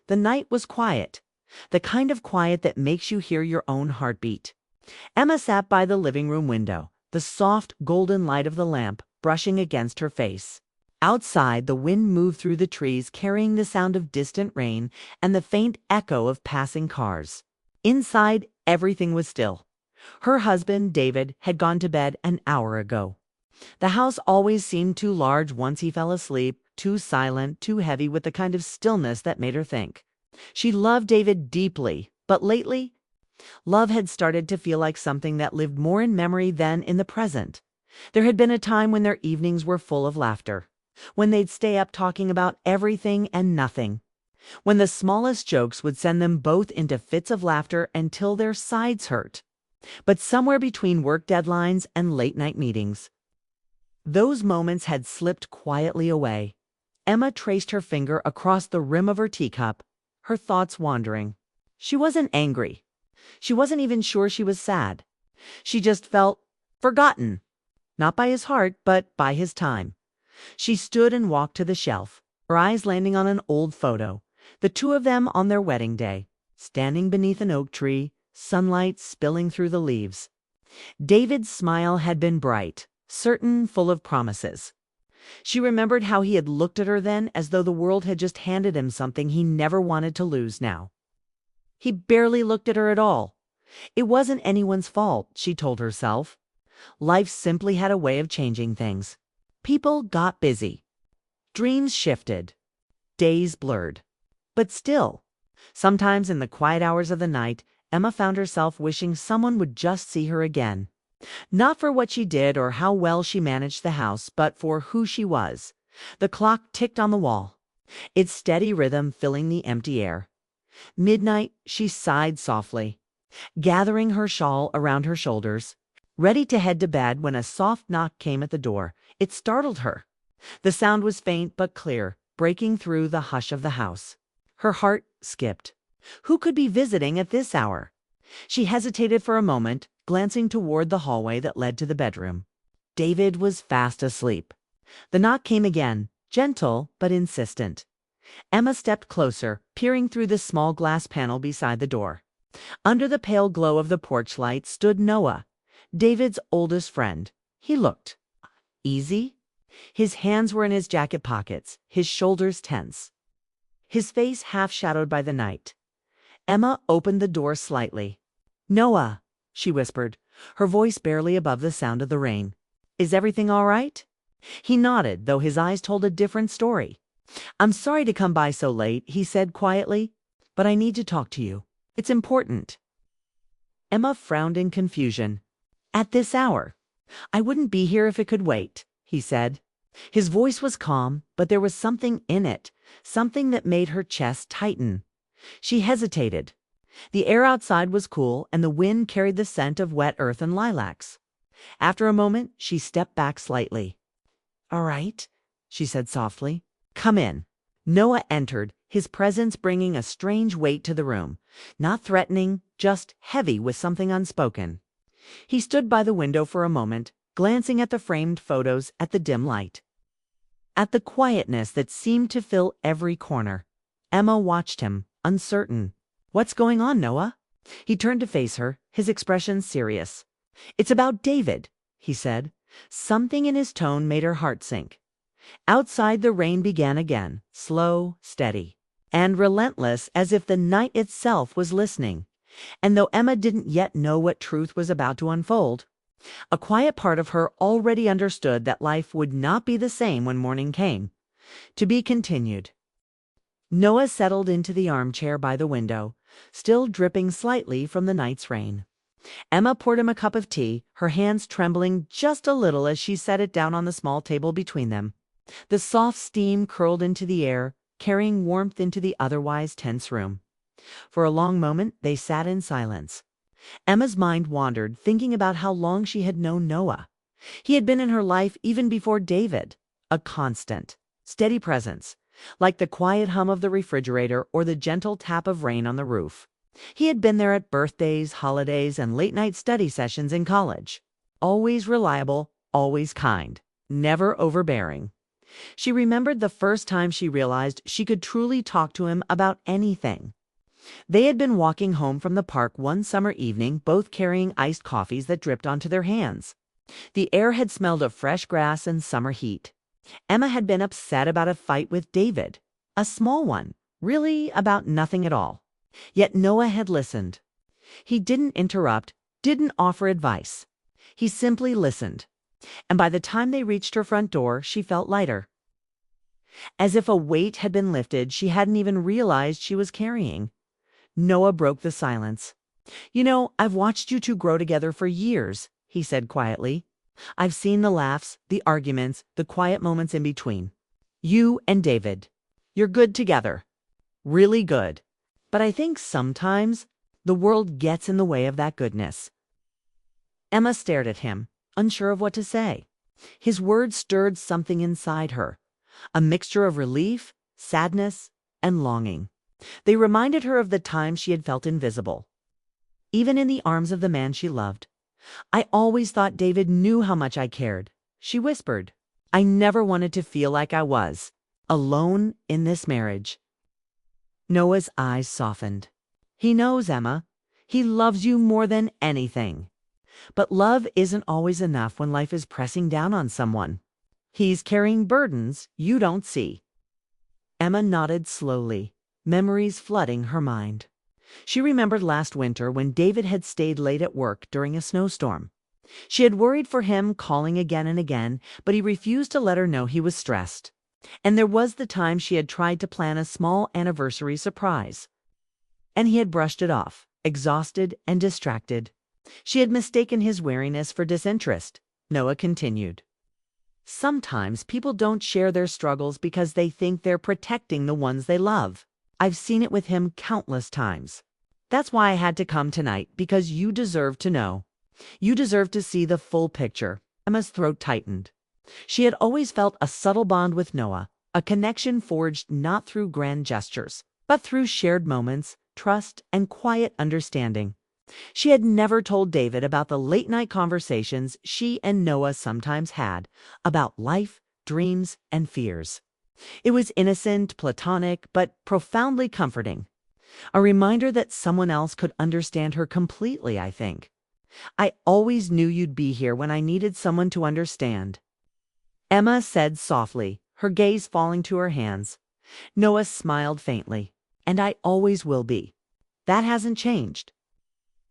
The night was quiet, the kind of quiet that makes you hear your own heartbeat. Emma sat by the living room window, the soft golden light of the lamp brushing against her face. Outside, the wind moved through the trees, carrying the sound of distant rain and the faint echo of passing cars. Inside, everything was still. Her husband, David, had gone to bed an hour ago. The house always seemed too large once he fell asleep, too silent, too heavy with the kind of stillness that made her think. She loved David deeply, but lately, love had started to feel like something that lived more in memory than in the present. There had been a time when their evenings were full of laughter, when they'd stay up talking about everything and nothing, when the smallest jokes would send them both into fits of laughter until their sides hurt. But somewhere between work deadlines and late-night meetings, those moments had slipped quietly away. Emma traced her finger across the rim of her teacup, her thoughts wandering. She wasn't angry. She wasn't even sure she was sad. She just felt forgotten. Not by his heart, but by his time. She stood and walked to the shelf, her eyes landing on an old photo, the two of them on their wedding day, standing beneath an oak tree, sunlight spilling through the leaves. David's smile had been bright, certain, full of promises. She remembered how he had looked at her then, as though the world had just handed him something he never wanted to lose now. He barely looked at her at all. It wasn't anyone's fault, she told herself. Life simply had a way of changing things. People got busy. Dreams shifted. Days blurred. But still, sometimes in the quiet hours of the night, Emma found herself wishing someone would just see her again. Not for what she did or how well she managed the house, but for who she was. The clock ticked on the wall, its steady rhythm filling the empty air. Midnight, she sighed softly, gathering her shawl around her shoulders, ready to head to bed when a soft knock came at the door. It startled her. The sound was faint but clear, breaking through the hush of the house. Her heart skipped. Who could be visiting at this hour? She hesitated for a moment, glancing toward the hallway that led to the bedroom. David was fast asleep. The knock came again, gentle but insistent. Emma stepped closer, peering through the small glass panel beside the door. Under the pale glow of the porch light stood Noah, David's oldest friend. He looked easy. His hands were in his jacket pockets, his shoulders tense, his face half shadowed by the night. Emma opened the door slightly. "Noah," she whispered, her voice barely above the sound of the rain. "Is everything all right?" He nodded, though his eyes told a different story. "I'm sorry to come by so late," he said quietly, "but I need to talk to you. It's important." Emma frowned in confusion. "At this hour?" "I wouldn't be here if it could wait," he said. His voice was calm, but there was something in it, something that made her chest tighten. She hesitated. The air outside was cool, and the wind carried the scent of wet earth and lilacs. After a moment, she stepped back slightly. "All right," she said softly. "Come in." Noah entered, his presence bringing a strange weight to the room. Not threatening, just heavy with something unspoken. He stood by the window for a moment, glancing at the framed photos, at the dim light, at the quietness that seemed to fill every corner. Emma watched him, uncertain. "What's going on, Noah?" He turned to face her, his expression serious. "It's about David," he said. Something in his tone made her heart sink. Outside, the rain began again, slow, steady, and relentless, as if the night itself was listening. And though Emma didn't yet know what truth was about to unfold, a quiet part of her already understood that life would not be the same when morning came. To be continued. Noah settled into the armchair by the window, still dripping slightly from the night's rain. Emma poured him a cup of tea, her hands trembling just a little as she set it down on the small table between them. The soft steam curled into the air, carrying warmth into the otherwise tense room. For a long moment they sat in silence. Emma's mind wandered, thinking about how long she had known Noah. He had been in her life even before David, a constant, steady presence, like the quiet hum of the refrigerator or the gentle tap of rain on the roof. He had been there at birthdays, holidays, and late-night study sessions in college. Always reliable, always kind, never overbearing. She remembered the first time she realized she could truly talk to him about anything. They had been walking home from the park one summer evening, both carrying iced coffees that dripped onto their hands. The air had smelled of fresh grass and summer heat. Emma had been upset about a fight with David, a small one, really about nothing at all. Yet Noah had listened. He didn't interrupt, didn't offer advice. He simply listened. And by the time they reached her front door, she felt lighter. As if a weight had been lifted she hadn't even realized she was carrying. Noah broke the silence. "You know, I've watched you two grow together for years," he said quietly. "I've seen the laughs, the arguments, the quiet moments in between. You and David. You're good together. Really good. But I think sometimes the world gets in the way of that goodness." Emma stared at him, unsure of what to say. His words stirred something inside her, a mixture of relief, sadness, and longing. They reminded her of the times she had felt invisible, even in the arms of the man she loved. "I always thought David knew how much I cared," she whispered. "I never wanted to feel like I was alone in this marriage." Noah's eyes softened. "He knows, Emma. He loves you more than anything. But love isn't always enough when life is pressing down on someone. He's carrying burdens you don't see." Emma nodded slowly, memories flooding her mind. She remembered last winter when David had stayed late at work during a snowstorm. She had worried for him, calling again and again, but he refused to let her know he was stressed. And there was the time she had tried to plan a small anniversary surprise, and he had brushed it off, exhausted and distracted. She had mistaken his wariness for disinterest. Noah continued. "Sometimes people don't share their struggles because they think they're protecting the ones they love. I've seen it with him countless times. That's why I had to come tonight, because you deserve to know. You deserve to see the full picture." Emma's throat tightened. She had always felt a subtle bond with Noah, a connection forged not through grand gestures, but through shared moments, trust, and quiet understanding. She had never told David about the late-night conversations she and Noah sometimes had about life, dreams, and fears. It was innocent, platonic, but profoundly comforting. A reminder that someone else could understand her completely, I think. "I always knew you'd be here when I needed someone to understand," Emma said softly, her gaze falling to her hands. Noah smiled faintly. "And I always will be. That hasn't changed."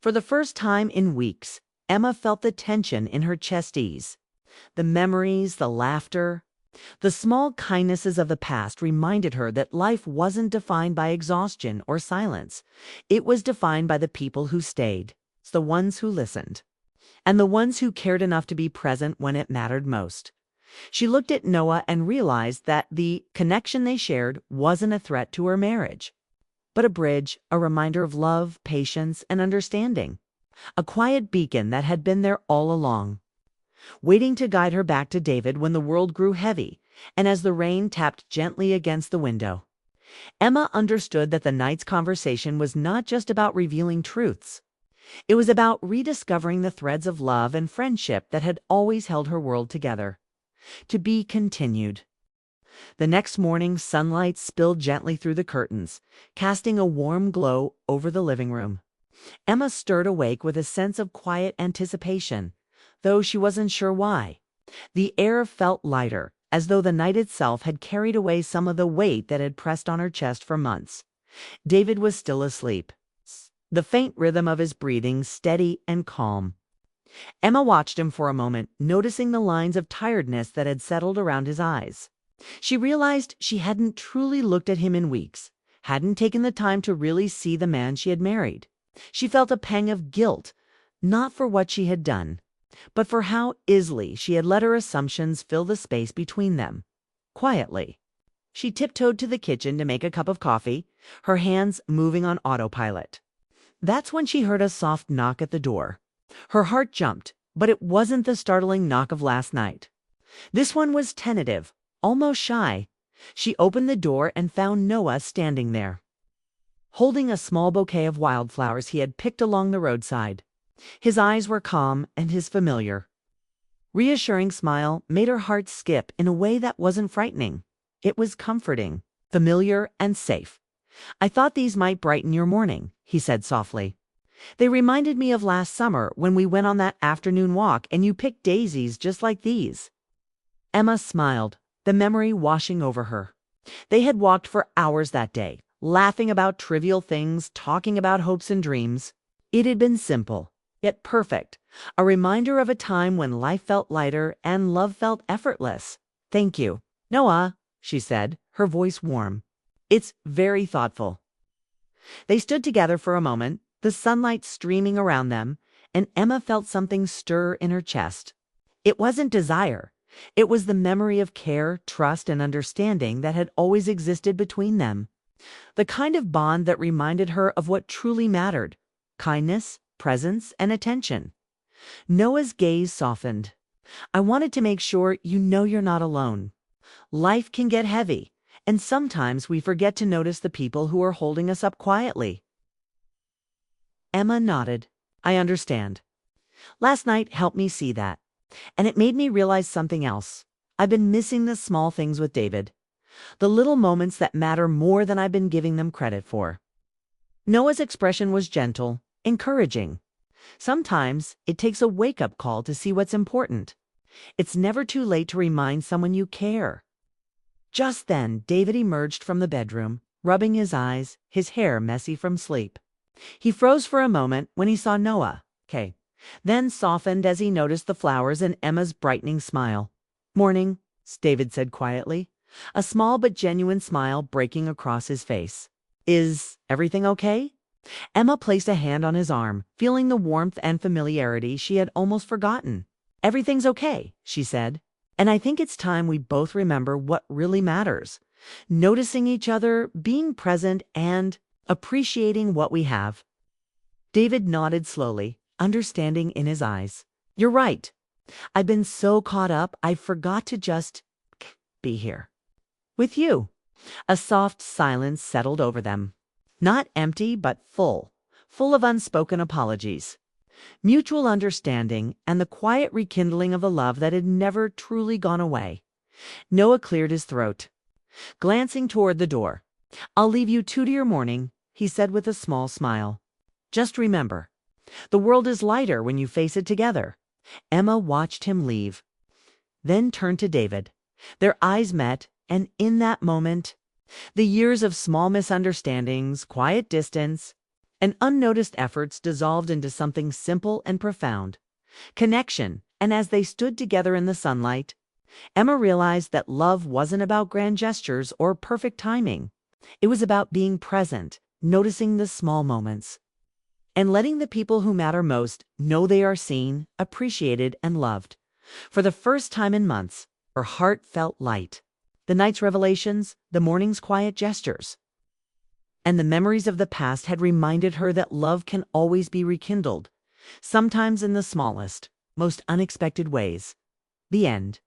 For the first time in weeks, Emma felt the tension in her chest ease. The memories, the laughter, the small kindnesses of the past reminded her that life wasn't defined by exhaustion or silence. It was defined by the people who stayed, the ones who listened, and the ones who cared enough to be present when it mattered most. She looked at Noah and realized that the connection they shared wasn't a threat to her marriage, but a bridge, a reminder of love, patience, and understanding. A quiet beacon that had been there all along, waiting to guide her back to David when the world grew heavy, and as the rain tapped gently against the window. Emma understood that the night's conversation was not just about revealing truths. It was about rediscovering the threads of love and friendship that had always held her world together. To be continued. The next morning, sunlight spilled gently through the curtains, casting a warm glow over the living room. Emma stirred awake with a sense of quiet anticipation, though she wasn't sure why. The air felt lighter, as though the night itself had carried away some of the weight that had pressed on her chest for months. David was still asleep, the faint rhythm of his breathing steady and calm. Emma watched him for a moment, noticing the lines of tiredness that had settled around his eyes. She realized she hadn't truly looked at him in weeks, hadn't taken the time to really see the man she had married. She felt a pang of guilt, not for what she had done, but for how easily she had let her assumptions fill the space between them. Quietly, she tiptoed to the kitchen to make a cup of coffee, her hands moving on autopilot. That's when she heard a soft knock at the door. Her heart jumped, but it wasn't the startling knock of last night. This one was tentative, almost shy. She opened the door and found Noah standing there, holding a small bouquet of wildflowers he had picked along the roadside. His eyes were calm and his familiar. reassuring smile made her heart skip in a way that wasn't frightening. It was comforting, familiar, and safe. "I thought these might brighten your morning," he said softly. "They reminded me of last summer when we went on that afternoon walk and you picked daisies just like these." Emma smiled, the memory washing over her. They had walked for hours that day, laughing about trivial things, talking about hopes and dreams. It had been simple, yet perfect, a reminder of a time when life felt lighter and love felt effortless. "Thank you, Noah," she said, her voice warm. "It's very thoughtful." They stood together for a moment, the sunlight streaming around them, and Emma felt something stir in her chest. It wasn't desire. It was the memory of care, trust, and understanding that had always existed between them. The kind of bond that reminded her of what truly mattered: kindness, presence, and attention. Noah's gaze softened. "I wanted to make sure you know you're not alone. Life can get heavy, and sometimes we forget to notice the people who are holding us up quietly." Emma nodded. "I understand. Last night helped me see that. And it made me realize something else. I've been missing the small things with David. The little moments that matter more than I've been giving them credit for." Noah's expression was gentle, encouraging. Sometimes it takes a wake-up call to see what's important. It's never too late to remind someone you care. Just then, David emerged from the bedroom, rubbing his eyes, his hair messy from sleep. He froze for a moment when he saw Noah, then softened as he noticed the flowers and Emma's brightening smile. "Morning," David said quietly, a small but genuine smile breaking across his face. "Is everything okay?" Emma placed a hand on his arm, feeling the warmth and familiarity she had almost forgotten. "Everything's okay," she said, "and I think it's time we both remember what really matters: noticing each other, being present, and appreciating what we have." David nodded slowly, understanding in his eyes. "You're right. I've been so caught up, I forgot to just be here with you." A soft silence settled over them. Not empty, but full of unspoken apologies, mutual understanding, and the quiet rekindling of a love that had never truly gone away. Noah cleared his throat, glancing toward the door. "I'll leave you two to your morning," he said with a small smile. "Just remember, the world is lighter when you face it together." Emma watched him leave, then turned to David. Their eyes met, and in that moment, the years of small misunderstandings, quiet distance, and unnoticed efforts dissolved into something simple and profound: connection. And as they stood together in the sunlight, Emma realized that love wasn't about grand gestures or perfect timing. It was about being present, noticing the small moments, and letting the people who matter most know they are seen, appreciated, and loved. For the first time in months, her heart felt light. The night's revelations, the morning's quiet gestures, and the memories of the past had reminded her that love can always be rekindled, sometimes in the smallest, most unexpected ways. The end.